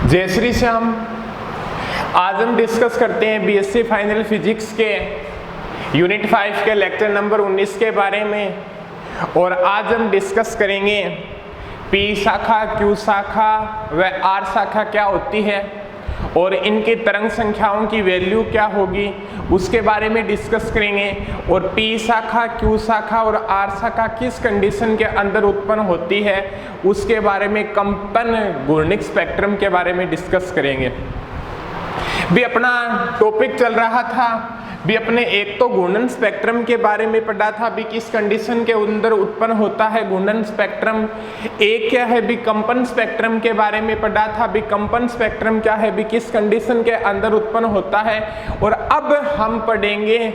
जय श्री श्याम। आज हम डिस्कस करते हैं बीएससी फाइनल फिजिक्स के यूनिट 5 के लेक्चर नंबर 19 के बारे में। और आज हम डिस्कस करेंगे पी शाखा, क्यू शाखा व आर शाखा क्या होती है और इनकी तरंग संख्याओं की वैल्यू क्या होगी उसके बारे में डिस्कस करेंगे। और पी शाखा, क्यू शाखा और आर शाखा किस कंडीशन के अंदर उत्पन्न होती है उसके बारे में, कंपन घूर्णिक स्पेक्ट्रम के बारे में डिस्कस करेंगे। भी अपना टॉपिक चल रहा था, भी अपने एक तो घूर्णन स्पेक्ट्रम के बारे में पढ़ा था, भी किस कंडीशन के अंदर उत्पन्न होता है घूर्णन स्पेक्ट्रम। एक क्या है, भी कंपन स्पेक्ट्रम के बारे में पढ़ा था, भी कंपन स्पेक्ट्रम क्या है, भी किस कंडीशन के अंदर उत्पन्न होता है। और अब हम पढ़ेंगे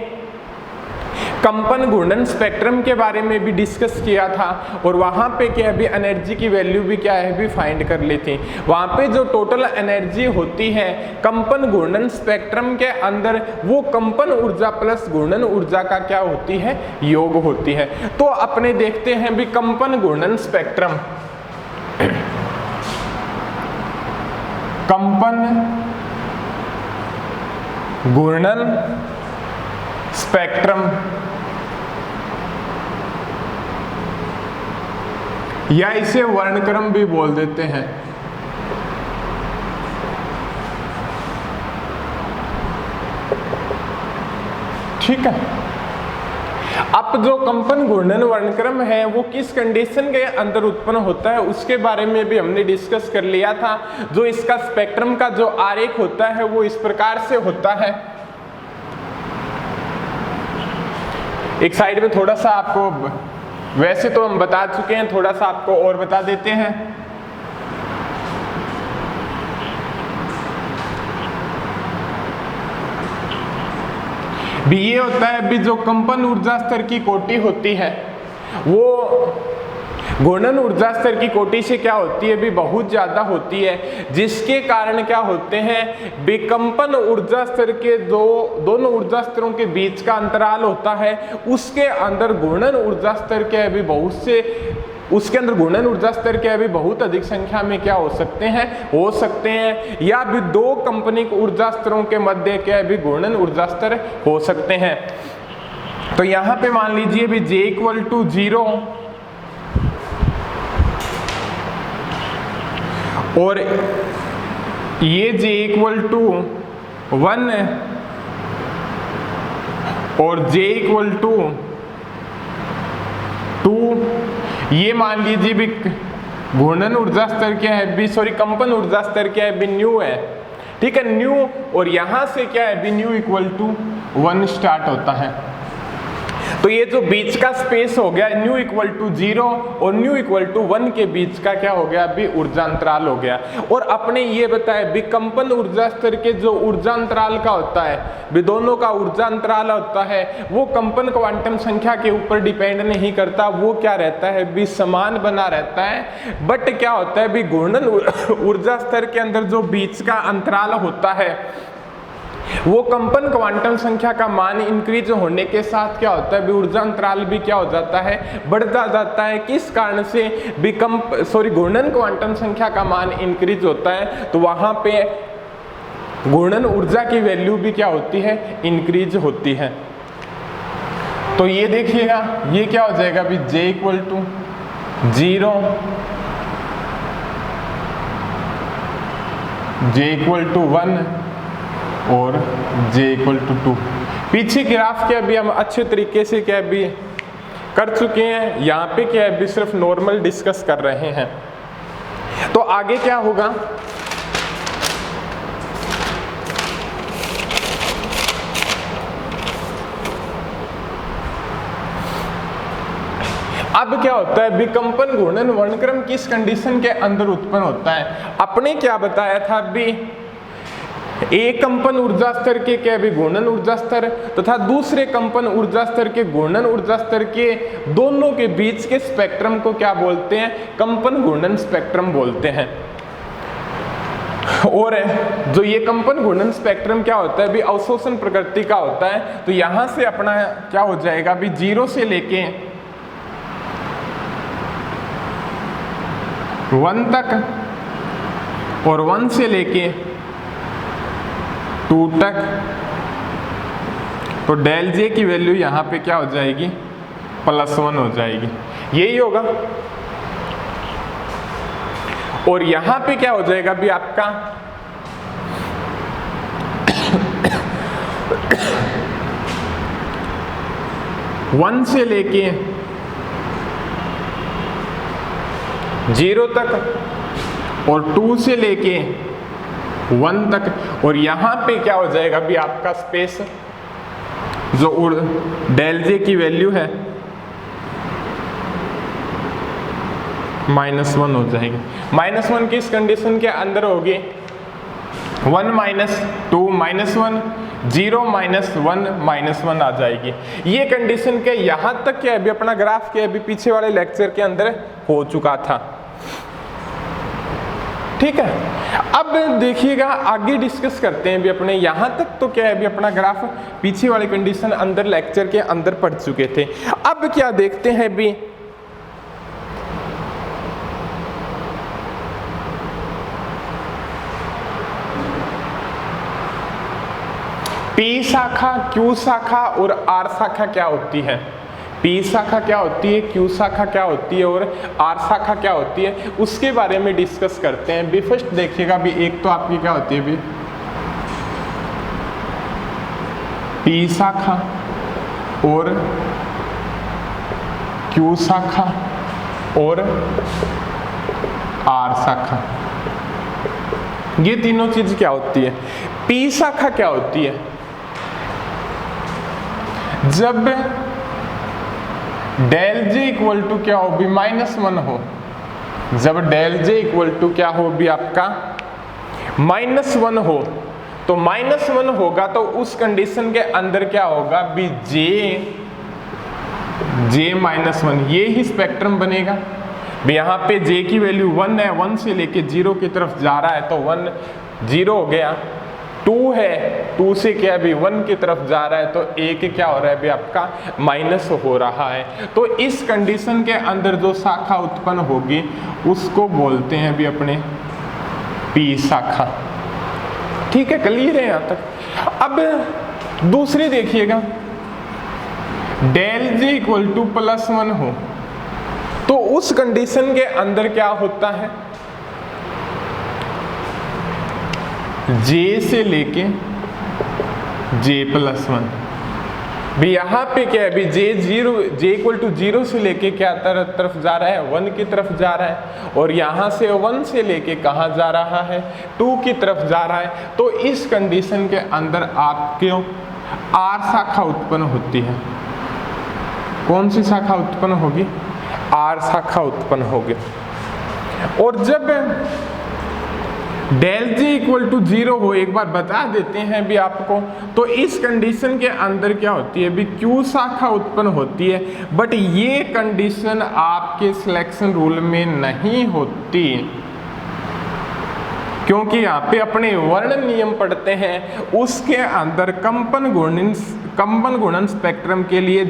कंपन घूर्णन स्पेक्ट्रम के बारे में भी डिस्कस किया था। और वहाँ पे क्या है, भी एनर्जी की वैल्यू भी क्या है, भी फाइंड कर ली थी। वहाँ पे जो टोटल एनर्जी होती है कंपन घूर्णन स्पेक्ट्रम के अंदर, वो कंपन ऊर्जा प्लस घूर्णन ऊर्जा का क्या होती है, योग होती है। तो अपने देखते हैं भी कंपन घूर्णन स्पेक्ट्रम, कंपन घूर्णन स्पेक्ट्रम या इसे वर्णक्रम भी बोल देते हैं। ठीक है। अब जो कंपन घूर्णन वर्णक्रम है वो किस कंडीशन के अंदर उत्पन्न होता है उसके बारे में भी हमने डिस्कस कर लिया था। जो इसका स्पेक्ट्रम का जो आरेख होता है वो इस प्रकार से होता है। एक साइड में थोड़ा सा आपको, वैसे तो हम बता चुके हैं, थोड़ा सा आपको और बता देते हैं। भी ये होता है भी जो कंपन ऊर्जा स्तर की कोटि होती है वो घूर्णन ऊर्जा स्तर की कोटि से क्या होती है, भी बहुत ज्यादा होती है, जिसके कारण क्या होते हैं, विकंपन ऊर्जा स्तर के दोनों ऊर्जा स्तरों के बीच का अंतराल होता है, उसके अंदर घूर्णन ऊर्जा स्तर के भी बहुत से, उसके अंदर घूर्णन ऊर्जा स्तर के भी बहुत अधिक संख्या में क्या हो सकते हैं, या भी दो कंपनिक ऊर्जा स्तरों के मध्य क्या भी घूर्णन ऊर्जा स्तर हो सकते हैं। तो यहाँ पे मान लीजिए भी J = 0 और ये J = 1 और J = 2, ये मान लीजिए भी घूर्णन ऊर्जा स्तर क्या है, भी सॉरी कंपन ऊर्जा स्तर क्या है, भी न्यू है। ठीक है, न्यू। और यहां से क्या है, भी न्यू = 1 स्टार्ट होता है। तो ये जो बीच का स्पेस हो गया न्यू = 0 और न्यू = 1 के बीच का क्या हो गया, भी ऊर्जा अंतराल हो गया। और अपने ये बताया भी कंपन ऊर्जा स्तर के जो ऊर्जा अंतराल का होता है, भी दोनों का ऊर्जा अंतराल होता है, वो कंपन क्वांटम संख्या के ऊपर डिपेंड नहीं करता, वो क्या रहता है, भी समान बना रहता है। बट क्या होता है, भी घूर्णन ऊर्जा स्तर के अंदर जो बीच का अंतराल होता है वो कंपन क्वांटम संख्या का मान इंक्रीज होने के साथ क्या होता है, भी ऊर्जा अंतराल भी क्या हो जाता है, बढ़ता जाता है। किस कारण से, घूर्णन क्वांटम संख्या का मान इंक्रीज होता है, तो वहां पे घूर्णन ऊर्जा की वैल्यू भी क्या होती है, इंक्रीज होती है। तो ये देखिएगा, ये क्या हो जाएगा, भी J = 0, J = 1 और J = 2। पीछे ग्राफ क्या भी हम अच्छे तरीके से क्या भी कर चुके हैं, यहाँ पे क्या भी सिर्फ नॉर्मल डिस्कस कर रहे हैं। तो आगे क्या होगा, अब क्या होता है, विकंपन घूर्णन वर्णक्रम किस कंडीशन के अंदर उत्पन्न होता है। अपने क्या बताया था, भी एक कंपन ऊर्जा स्तर के क्या भी घूर्णन ऊर्जा स्तर तथा दूसरे कंपन ऊर्जा स्तर के घूर्णन ऊर्जा स्तर के दोनों के बीच के स्पेक्ट्रम को क्या बोलते हैं, कंपन घूर्णन स्पेक्ट्रम बोलते हैं। और जो ये कंपन घूर्णन स्पेक्ट्रम क्या होता है, भी अवशोषण प्रकृति का होता है। तो यहां से अपना क्या हो जाएगा, भी 0 से लेके 1 तक और 1 से लेके 2 तक, तो डेल जे की वैल्यू यहाँ पे क्या हो जाएगी, +1 हो जाएगी, यही होगा। और यहाँ पे क्या हो जाएगा भी आपका 1 से लेके 0 तक और 2 से लेके 1 तक, और यहाँ पे क्या हो जाएगा भी आपका स्पेस जो डेल जे की वैल्यू है -1 हो जाएगी। -1 किस कंडीशन के अंदर होगी, 1 - 2 -1 0 -1 -1 आ जाएगी। ये कंडीशन के यहाँ तक क्या अभी अपना ग्राफ के अभी पीछे वाले लेक्चर के अंदर हो चुका था, ठीक है। अब देखिएगा आगे डिस्कस करते हैं भी अपने यहाँ तक तो क्या है भी अपना ग्राफ पीछे वाले कंडीशन अंदर लेक्चर के अंदर पढ़ चुके थे। अब क्या देखते हैं भी P शाखा, Q शाखा और R शाखा क्या होती है, P शाखा क्या होती है, Q शाखा क्या होती है और R शाखा क्या होती है, उसके बारे में डिस्कस करते हैं। भी फर्स्ट देखिएगा भी एक तो आपकी क्या होती है भी P शाखा और Q शाखा और R शाखा, ये तीनों चीज क्या होती है। P शाखा क्या होती है, जब डेल जे इक्वल टू क्या हो भी -1 हो, जब डेल जे इक्वल टू क्या हो भी आपका -1 हो, तो -1 होगा तो उस कंडीशन के अंदर क्या होगा भी जे -1, ये ही स्पेक्ट्रम बनेगा। यहाँ पे जे की वैल्यू 1 है, 1 से लेके 0 की तरफ जा रहा है तो 1 0 हो गया, 2 है, 2 से क्या भी 1 की तरफ जा रहा है तो 1 क्या हो रहा है भी आपका माइनस हो रहा है। तो इस कंडीशन के अंदर जो शाखा उत्पन्न होगी उसको बोलते हैं भी अपने P शाखा, ठीक है, क्लियर है यहाँ तक। अब दूसरी देखिएगा, डेल जे इक्वल टू +1 हो तो उस कंडीशन के अंदर क्या होता है, J से लेके J+1, भी यहाँ पे क्या है भी J इक्वल टू 0 से लेके क्या तरफ जा रहा है, 1 की तरफ जा रहा है, और यहाँ से 1 से लेके कहाँ जा रहा है, 2 की तरफ जा रहा है। तो इस कंडीशन के अंदर आपके R शाखा उत्पन्न होती है। कौन सी शाखा उत्पन्न होगी, R शाखा उत्पन्न होगी। और जब डेल जे इक्वल टू 0 हो, एक बार बता देते हैं भी आपको, तो इस कंडीशन के अंदर क्या होती है भी Q शाखा उत्पन्न होती है, बट ये कंडीशन आपके सिलेक्शन रूल में नहीं होती, क्योंकि यहाँ पे अपने वर्ण नियम पढ़ते हैं, उसके अंदर कंपन गुणन स्पेक्ट्रम के लिए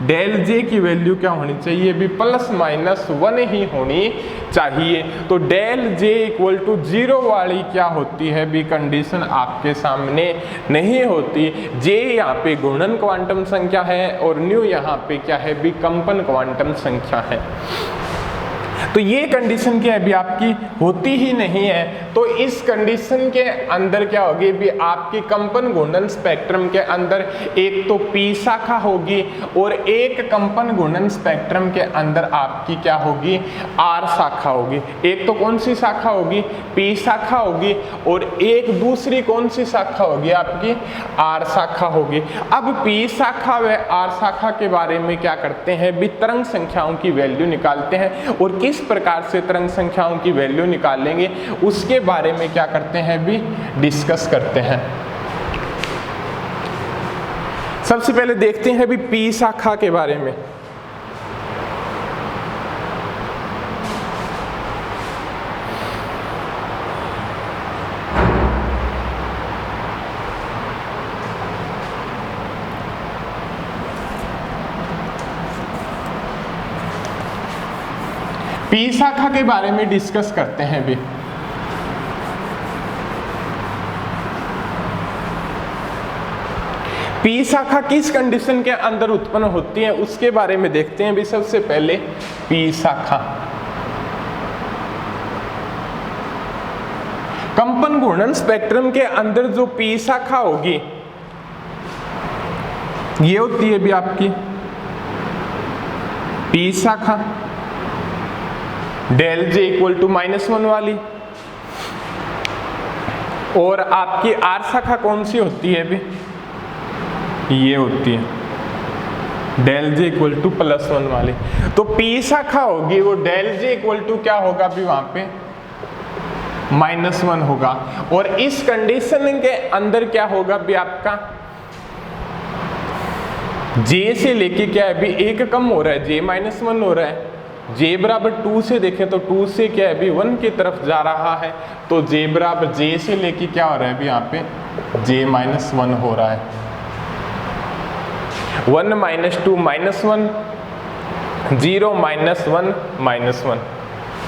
डेल जे की वैल्यू क्या होनी चाहिए भी +-1 ही होनी चाहिए। तो डेल जे इक्वल टू 0 वाली क्या होती है भी कंडीशन आपके सामने नहीं होती। जे यहाँ पे गुणन क्वांटम संख्या है और न्यू यहाँ पे क्या है भी कंपन क्वांटम संख्या है। तो ये कंडीशन क्या है भी आपकी होती ही नहीं है। तो इस कंडीशन के अंदर क्या होगी भी आपकी कंपन घूर्णन स्पेक्ट्रम के अंदर एक तो P शाखा होगी और एक कंपन घूर्णन स्पेक्ट्रम के अंदर आपकी क्या होगी R शाखा होगी। एक तो कौन सी शाखा होगी P शाखा होगी और एक दूसरी कौन सी शाखा होगी आपकी R शाखा होगी। अब P शाखा व R शाखा के बारे में क्या करते हैं भी तरंग संख्याओं की वैल्यू निकालते हैं और किस प्रकार से तरंग संख्याओं की वैल्यू निकालेंगे उसके बारे में क्या करते हैं भी डिस्कस करते हैं। सबसे पहले देखते हैं भी P शाखा के बारे में। P शाखा के बारे में डिस्कस करते हैं भी। पी शाखा किस कंडीशन के अंदर उत्पन्न होती है उसके बारे में देखते हैं भी। सबसे पहले पी शाखा, कंपन घूर्णन स्पेक्ट्रम के अंदर जो पी शाखा होगी ये होती है भी आपकी पी शाखा, डेल जे इक्वल टू -1 वाली। और आपकी आर शाखा कौन सी होती है भी, ये होती है डेल जे इक्वल टू +1 वाली। तो पी शाखा होगी वो डेल जे इक्वल टू क्या होगा भी वहां पे -1 होगा। और इस कंडीशन के अंदर क्या होगा भी आपका जे से लेके क्या है भी 1 कम हो रहा है, जे -1 हो रहा है। जे बराबर 2 से देखें तो 2 से क्या है भी 1 की तरफ जा रहा है, तो जे बराबर जे से लेके क्या हो रहा है भी यहाँ पे जे -1 हो रहा है। 1 - 2 -1, 0 -1 -1,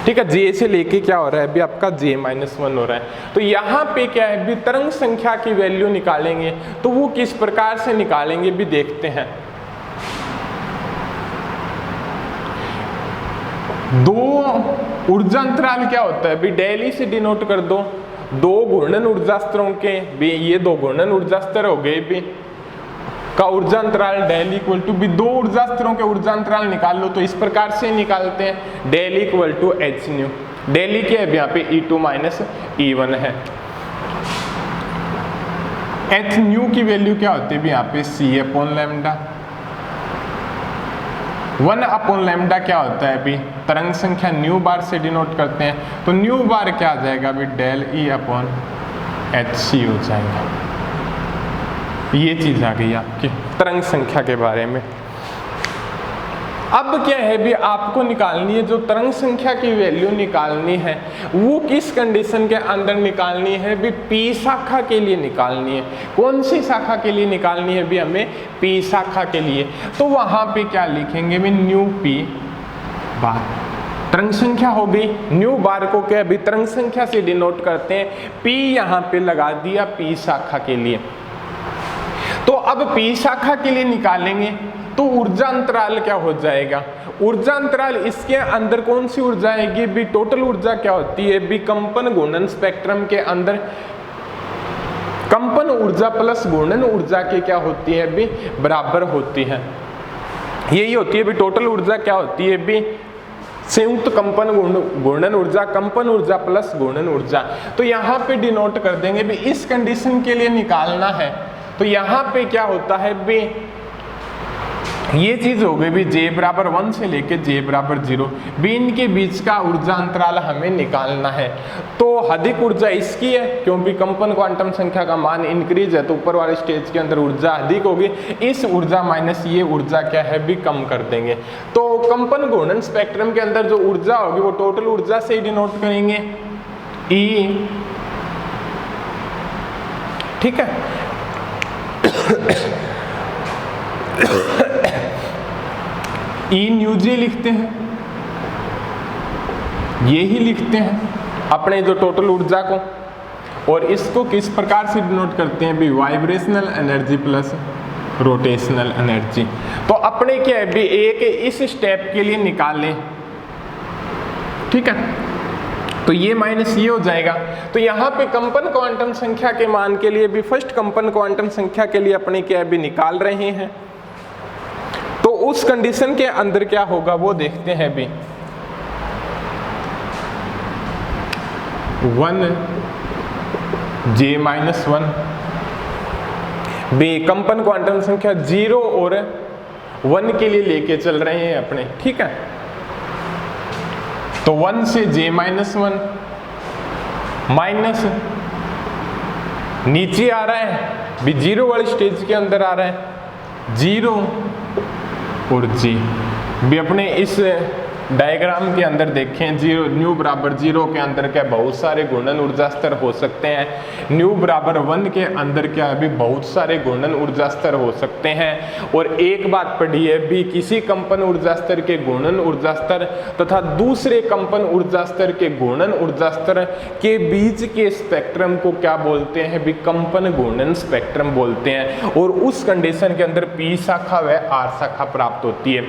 ठीक है। जे से लेके क्या हो रहा है अभी आपका जे -1 हो रहा है। तो यहाँ पे क्या है भी तरंग संख्या की वैल्यू निकालेंगे, तो वो किस प्रकार से निकालेंगे भी देखते हैं। दो ऊर्जा अंतराल क्या होता है भी डेल ई से डिनोट कर दो, दो घूर्णन ऊर्जा स्तरों के भी, ये दो घूर्णन ऊर्जा स्तर हो गए भी का ऊर्जा अंतराल डेल इक्वल टू भी, दो ऊर्जा स्तरों के ऊर्जा अंतराल निकाल लो तो इस प्रकार से निकालते हैं del equal to H nu. Del क्या है यहाँ पे E2 - E1 है। एच न्यू की वैल्यू क्या होती है भी यहाँ पे C/λ। 1/λ क्या होता है अभी तरंग संख्या न्यू बार से डिनोट करते हैं, तो न्यू बार क्या आ जाएगा अभी डेल E/hc हो जाएगा। ये चीज आ गई आपकी तरंग संख्या के बारे में। अब क्या है भी आपको निकालनी है जो तरंग संख्या की वैल्यू निकालनी है वो किस कंडीशन के अंदर निकालनी है भी पी शाखा के लिए निकालनी है। कौन सी शाखा के लिए निकालनी है भी हमें पी शाखा के लिए, तो वहां पे क्या लिखेंगे भी न्यू पी बार। तरंग संख्या हो गई, न्यू बार को क्या भी तरंग संख्या से डिनोट करते हैं, पी यहाँ पे लगा दिया पी शाखा के लिए। तो अब पी शाखा के लिए निकालेंगे तो ऊर्जा अंतराल क्या हो जाएगा, ऊर्जा अंतराल इसके अंदर कौन सी ऊर्जा आएगी भी टोटल ऊर्जा क्या होती है भी कंपन घूर्णन स्पेक्ट्रम के अंदर कंपन ऊर्जा प्लस घूर्णन ऊर्जा की क्या होती है भी बराबर होती है। यही होती है भी टोटल ऊर्जा क्या होती है भी संयुक्त कंपन घूर्णन ऊर्जा, कंपन ऊर्जा प्लस घूर्णन ऊर्जा। तो यहाँ पे डिनोट कर देंगे भी इस कंडीशन के लिए निकालना है, तो यहाँ पे क्या होता है भी ये चीज हो गई भी j बराबर 1 से लेके j बराबर 0 भी इनके बीच का ऊर्जा अंतराल हमें निकालना है। तो अधिक ऊर्जा इसकी है क्योंकि कंपन क्वांटम संख्या का मान इंक्रीज है, तो ऊपर वाले स्टेज के अंदर ऊर्जा अधिक होगी, इस ऊर्जा माइनस ये ऊर्जा क्या है भी कम कर देंगे। तो कंपन घूर्णन स्पेक्ट्रम के अंदर जो ऊर्जा होगी वो टोटल ऊर्जा से ही डिनोट करेंगे E, ठीक है। ई न्यू जे लिखते हैं, ये ही लिखते हैं अपने जो टोटल ऊर्जा को, और इसको किस प्रकार से डिनोट करते हैं भी vibrational energy plus rotational energy. तो अपने क्या है भी एक इस स्टेप के लिए निकालें, ठीक है। तो ये माइनस ये हो जाएगा। तो यहाँ पे कंपन क्वांटम संख्या के मान के लिए भी फर्स्ट कंपन क्वांटम संख्या के लिए अपने क्या भी निकाल रहे हैं, तो उस कंडीशन के अंदर क्या होगा वो देखते हैं भी। 1 j-1 बी कंपन क्वांटम संख्या 0 और 1 के लिए लेके चल रहे हैं अपने, ठीक है। तो 1 से j-1 माइनस नीचे आ रहा है भी 0 वाली स्टेज के अंदर आ रहा है 0 और जी भी अपने इस डायग्राम के अंदर देखें, जीरो न्यू बराबर 0 के अंदर क्या बहुत सारे घूर्णन ऊर्जा स्तर हो सकते हैं, न्यू बराबर 1 के अंदर क्या है भी बहुत सारे घूर्णन ऊर्जा स्तर हो सकते हैं। और एक बात पढ़ी है भी, किसी कंपन ऊर्जा स्तर के घूर्णन ऊर्जा स्तर तथा दूसरे कंपन ऊर्जा स्तर के घूर्णन ऊर्जा स्तर के बीच के स्पेक्ट्रम को क्या बोलते हैं भी, कंपन घूर्णन स्पेक्ट्रम बोलते हैं। और उस कंडीशन के अंदर P शाखा व R शाखा प्राप्त होती है।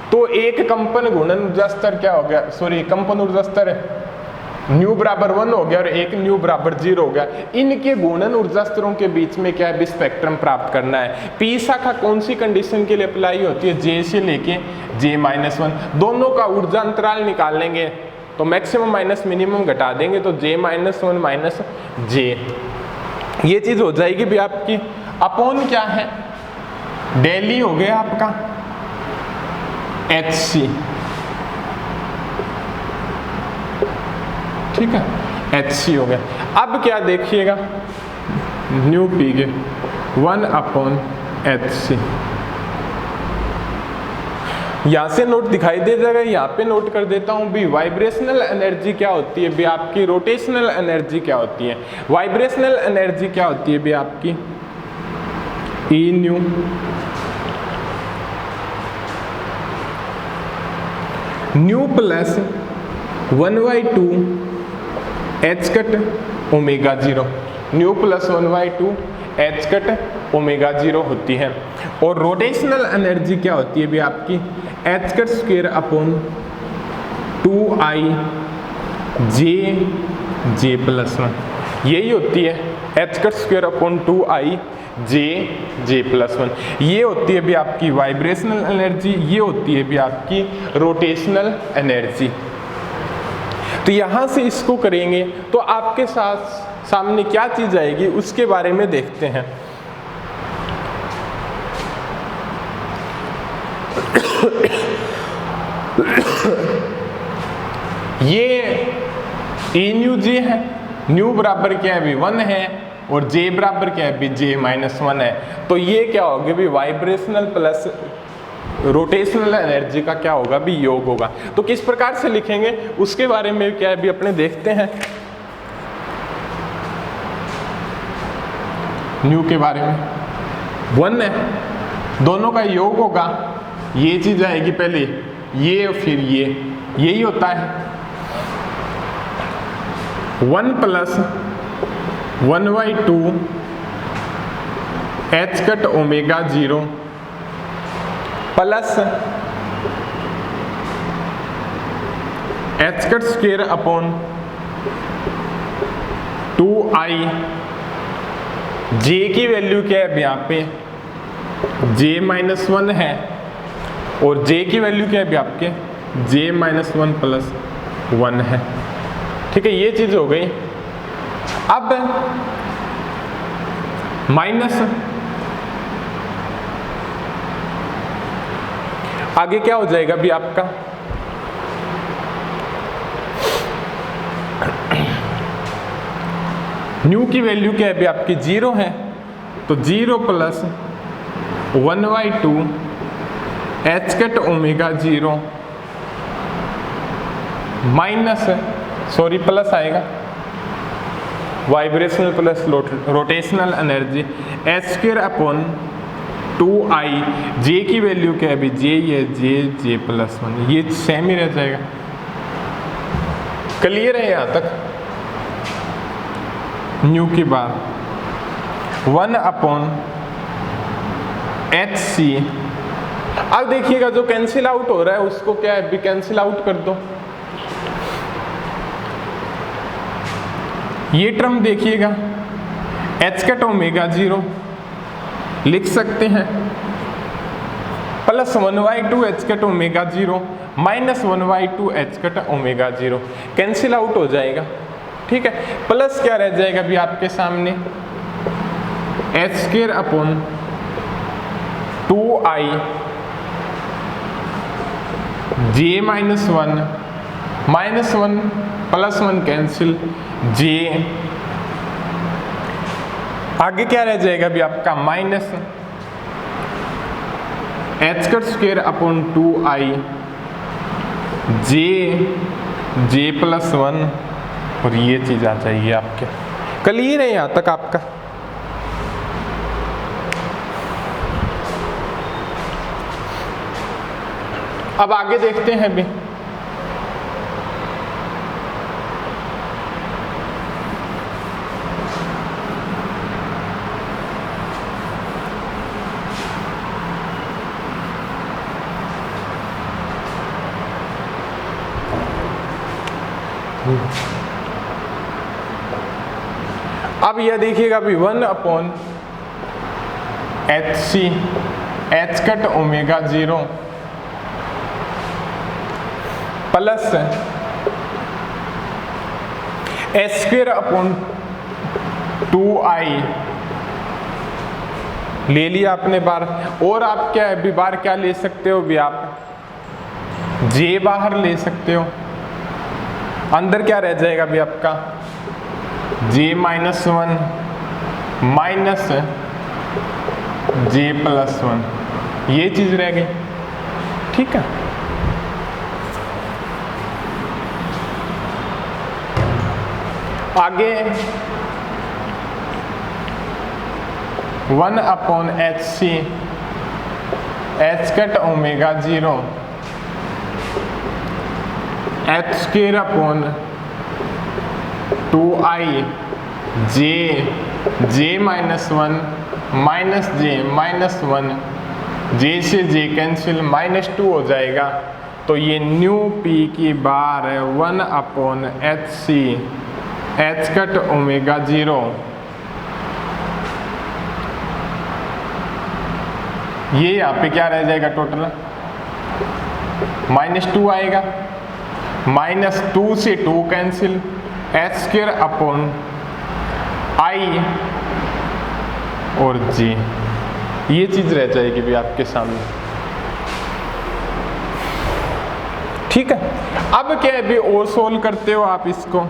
तो एक कंपन घूर्णन ऊर्जा स्तर क्या हो गया, सॉरी कंपन ऊर्जा स्तर न्यू बराबर 1 हो गया और एक न्यू बराबर 0 हो गया। इनके घूर्णन ऊर्जा स्तरों के बीच में क्या है भी, स्पेक्ट्रम प्राप्त करना है। P शाखा कौन सी कंडीशन के लिए अप्लाई होती है, J से लेके J-1। दोनों का ऊर्जा अंतराल निकाल लेंगे तो मैक्सिमम माइनस मिनिमम घटा देंगे तो J-1 माइनस J, ये चीज हो जाएगी भी आपकी। अपॉन क्या है, डेली हो गया आपका HC, ठीक है, HC हो गया। अब क्या देखिएगा, न्यू पी के 1/HC, यहाँ से नोट दिखाई दे जाएगा, यहाँ पे नोट कर देता हूँ भी। वाइब्रेशनल एनर्जी क्या होती है भी आपकी, रोटेशनल एनर्जी क्या होती है। वाइब्रेशनल एनर्जी क्या होती है भी आपकी, E new new plus 1/2 H cut omega 0, new plus 1/2 H cut omega 0 होती है। और रोटेशनल एनर्जी क्या होती है भी आपकी, H cut square upon 2I J plus 1, यही होती है H cut square upon 2I J plus 1। ये होती है भी आपकी वाइब्रेशनल एनर्जी, ये होती है भी आपकी रोटेशनल एनर्जी। तो यहाँ से इसको करेंगे तो आपके साथ सामने क्या चीज आएगी उसके बारे में देखते हैं। ये E न्यू J है, न्यू बराबर क्या है भी 1 है और J बराबर क्या है भी J-1 है। तो ये क्या होगा भी, वाइब्रेशनल प्लस रोटेशनल एनर्जी का क्या होगा भी, योग होगा। तो किस प्रकार से लिखेंगे उसके बारे में क्या है भी अपने देखते हैं। न्यू के बारे में 1 है, दोनों का योग होगा, ये चीज आएगी पहले, ये और फिर ये, यही होता है 1 plus 1/2 H cut omega 0 plus H cut square upon 2I, J की वैल्यू क्या है यहाँ पे, J-1 है और J की वैल्यू क्या है आपके, J-1 प्लस 1 है, ठीक है, ये चीज हो गई। अब माइनस आगे क्या हो जाएगा भी आपका, न्यू की वैल्यू क्या है भी आपकी 0 है, तो 0 plus 1/2 H cut omega 0 minus, sorry plus आएगा, vibrational plus rotational energy H square upon 2I, J की वैल्यू क्या है भी J, ये J प्लस 1, ये सेम ही रह जाएगा। क्लियर है यहाँ तक। न्यू की बात 1/HC। अब देखिएगा जो कैंसिल आउट हो रहा है उसको क्या है भी कैंसिल आउट कर दो। ये टर्म देखिएगा H कट ओमेगा 0 लिख सकते हैं, plus 1/2 H cut omega 0 minus 1/2 H cut omega 0 cancel out हो जाएगा, ठीक है। प्लस क्या रह जाएगा भी आपके सामने, H square upon 2I J-1 minus 1 plus 1 cancel, J आगे क्या रह जाएगा भी आपका minus H cut square upon 2I जे प्लस 1 और ये चीज आ जाएगी आपके। क्लियर है यहाँ तक आपका? अब आगे देखते हैं भी। अब यह देखिएगा भी 1/HC H cut omega 0 plus h²/2i ले लिया आपने बार। और आप क्या है भी बार क्या ले सकते हो भी, आप j बाहर ले सकते हो। अंदर क्या रह जाएगा भी आपका j-1 माइनस j+1, ये चीज रह गई। ठीक है, आगे 1/HC H cut omega 0 h²/2i j-1 minus j-1, j से j कैंसिल, -2 हो जाएगा। तो ये न्यू p की बार है 1/HC H कट ओमेगा 0। ये यहाँ पे क्या रह जाएगा टोटल, -2 आएगा, -2 से 2 कैंसिल, h²/i और j, ये चीज रह जाएगी भी आपके सामने। ठीक है, अब क्या है भी और सोल्व करते हो आप इसको।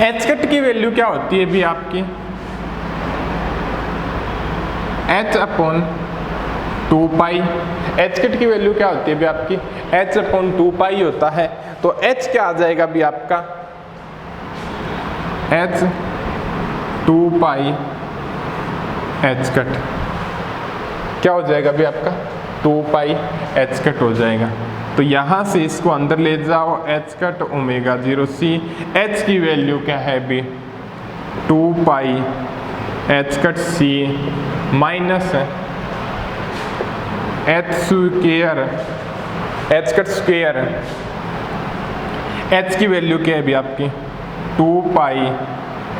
h कट की वैल्यू क्या होती है भी आपकी, h/2π। h कट की वैल्यू क्या होती है भी आपकी, h/2π होता है। तो h क्या आ जाएगा भी आपका, h/2π h कट क्या हो जाएगा भी आपका 2π h कट हो जाएगा। तो यहाँ से इसको अंदर ले जाओ, h cut omega 0c, h की वैल्यू क्या है भी 2π h cut c minus h cut square, h की वैल्यू क्या है भी आपकी 2π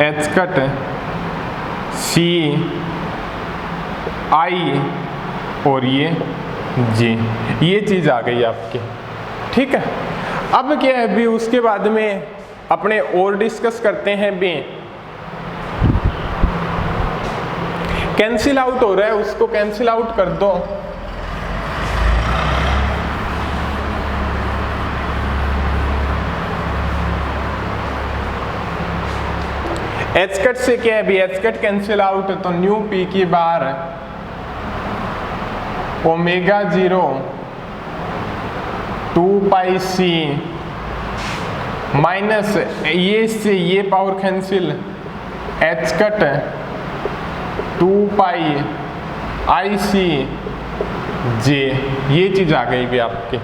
h कट c i और ये j, ये चीज आ गई आपकी। ठीक है, अब क्या है भी उसके बाद में अपने और डिस्कस करते हैं भी। कैंसिल आउट हो रहा है, उसको कैंसिल आउट कर दो। h कट से क्या है भी h कट कैंसिल आउट, तो न्यू p की बार ओमेगा 0 2πc माइनस ये से ये power cancel, h cut 2π ic j, ये चीज आ गई भी आपकी।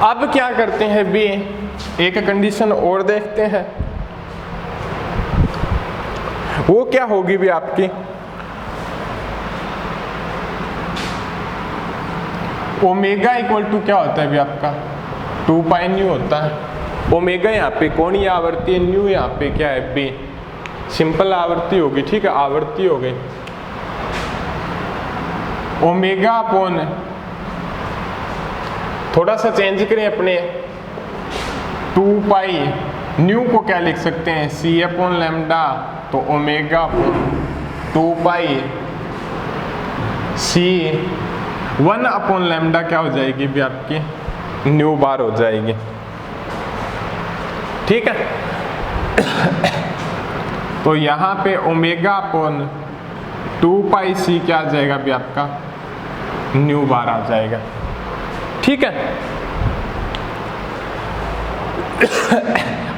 अब क्या करते हैं भी, एक कंडीशन और देखते हैं, वो क्या होगी भी आपकी, ओमेगा इक्वल टू क्या होता है भी आपका 2π न्यू होता है। ओमेगा यहाँ पे कौन ही आवृत्ति है, न्यू यहाँ पे क्या है बी, सिंपल आवृत्ति होगी। ठीक है, आवृत्ति हो गई ओमेगा अपॉन, थोड़ा सा चेंज करें अपने 2π, न्यू को क्या लिख सकते हैं c अपॉन लैम्डा, तो omega upon 2π c 1 upon lambda क्या हो जाएगी भी आपकी न्यू बार हो जाएगी। ठीक है, तो यहाँ पे ओमेगा अपॉन 2πc क्या आ जाएगा भी आपका न्यू बार आ जाएगा। ठीक है।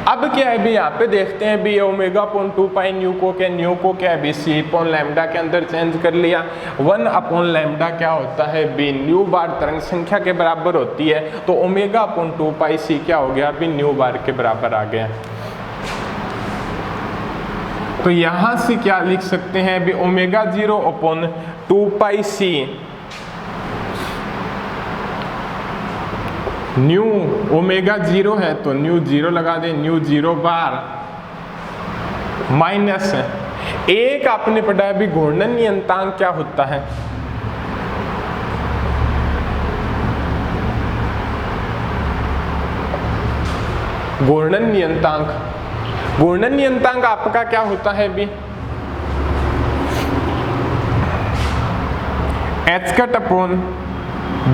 अब क्या है भी यहाँ पे देखते हैं भी ओमेगा अपॉन 2 पाई न्यू को क्या है भी सी अपॉन लैम्डा के अंदर चेंज कर लिया। 1 अपॉन लैम्डा क्या होता है भी न्यू बार तरंग संख्या के बराबर होती है, तो ओमेगा अपॉन 2 पाई सी क्या हो गया भी न्यू बार के बराबर आ गया। तो यहां से क्या लिख सकते हैं भी ओमेगा 0 अपॉन 2 पाई सी न्यू ओमेगा 0 है तो न्यू 0 लगा दें, न्यू 0 बार माइनस एक आपने पढ़ा है भी घूर्णन नियतांक क्या होता है। घूर्णन नियतांक आपका क्या होता है भी एच कट अपॉन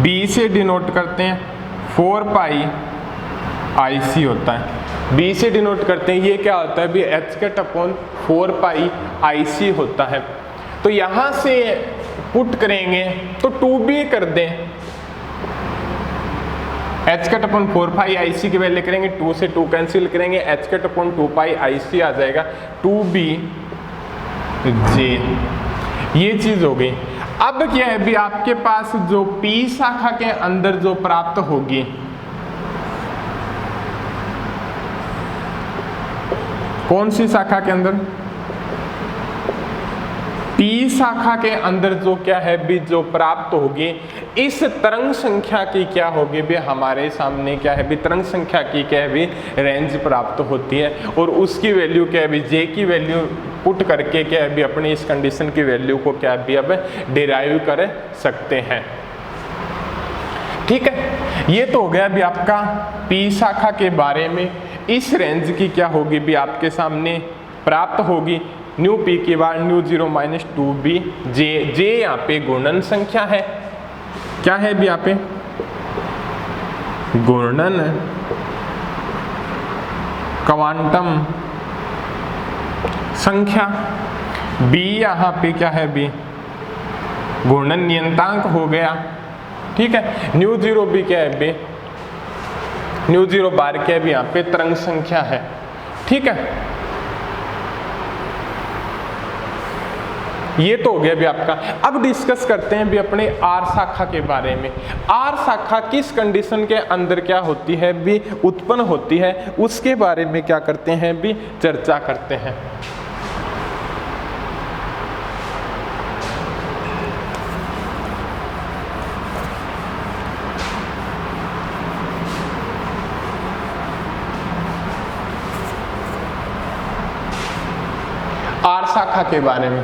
बी से डिनोट करते हैं 4 पाई आई सी होता है, बी से डिनोट करते हैं, ये क्या होता है भी एच कट अपॉन 4 पाई आई सी होता है। तो यहां से पुट करेंगे तो 2b कर दें, एच कट अपॉन 4 पाई आई सी की वैल्यू करेंगे, 2 से 2 कैंसिल करेंगे, एच कट अपॉन 2 पाई आई सी आ जाएगा 2b जे, ये चीज हो गई। अब क्या है भी आपके पास जो P शाखा के अंदर जो प्राप्त होगी, कौन सी शाखा के अंदर, P शाखा के अंदर जो क्या है भी जो प्राप्त होगी इस तरंग संख्या की क्या होगी भी हमारे सामने क्या है भी तरंग संख्या की क्या है भी रेंज प्राप्त होती है, और उसकी वैल्यू क्या है भी J की वैल्यू पुट करके क्या है भी अपनी इस कंडीशन की वैल्यू को क्या भी अब डिराइव कर सकते हैं। ठीक है, ये तो हो गया भी आपका P शाखा के बारे में। इस रेंज की क्या होगी भी आपके सामने प्राप्त होगी न्यू P के बाद न्यू 0 माइनस 2b जे यहाँ पे घूर्णन संख्या है, क्या है भी यहाँ पे घूर्णन क्वांटम संख्या, b यहाँ पे क्या है भी घूर्णन नियतांक हो गया। ठीक है, न्यू 0 भी क्या है बी न्यू 0 बार क्या है भी यहाँ पे तरंग संख्या है। ठीक है, ये तो हो गया भी आपका। अब डिस्कस करते हैं भी अपने आर शाखा के बारे में। आर शाखा किस कंडीशन के अंदर क्या होती है भी उत्पन्न होती है, उसके बारे में क्या करते हैं भी चर्चा करते हैं। आर शाखा के बारे में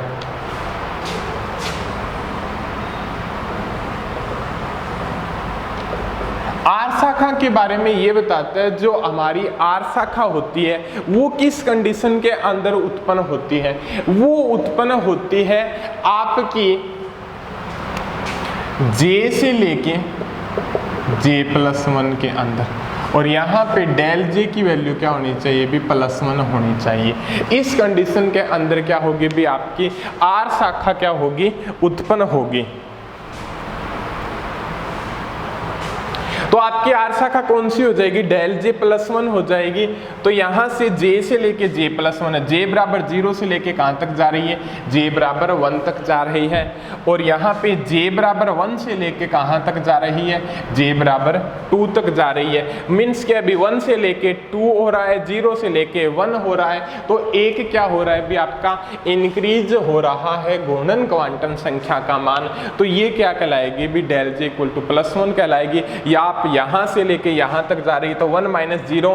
आर शाखा के बारे में ये बताता है जो हमारी आर शाखा होती है वो किस कंडीशन के अंदर उत्पन्न होती है। वो उत्पन्न होती है आपकी J से लेके J+1 के अंदर, और यहाँ पे डेल J की वैल्यू क्या होनी चाहिए भी +1 होनी चाहिए। इस कंडीशन के अंदर क्या होगी भी आपकी आर शाखा क्या होगी उत्पन्न होगी। तो आपकी आर शाखा कौन सी हो जाएगी, डेल J+1 हो जाएगी। तो यहाँ से J से लेके J+1 है, J बराबर 0 से लेके कहाँ तक जा रही है, J बराबर 1 तक जा रही है, और यहाँ पे J बराबर 1 से लेके कहाँ तक जा रही है, J बराबर 2 तक जा रही है। मीन्स क्या अभी 1 से लेके 2 हो रहा है, 0 से लेके 1 हो रहा है, तो एक क्या हो रहा है भी आपका इंक्रीज हो रहा है घूर्णन क्वांटम संख्या का मान। तो ये क्या कहलाएगी भी डेल J = +1 कहलाएगी। या आप यहां से लेके यहां तक जा रही तो 1 - 0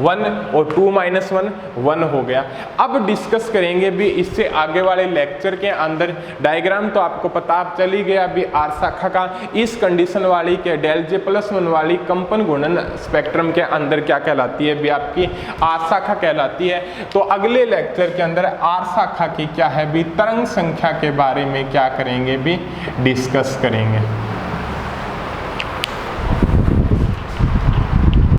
1 और 2 - 1 1 हो गया। अब डिस्कस करेंगे भी इससे आगे वाले लेक्चर के अंदर। डायग्राम तो आपको पता चल ही गया भी आर शाखा का इस कंडीशन वाली के डेल J+1 वाली कंपन घूर्णन स्पेक्ट्रम के अंदर क्या कहलाती है भी आपकी आर शाखा कहलाती है। तो अगले लेक्चर के अंदर आर शाखा की क्या है भी तरंग संख्या के बारे में क्या करेंगे भी डिस्कस करेंगे।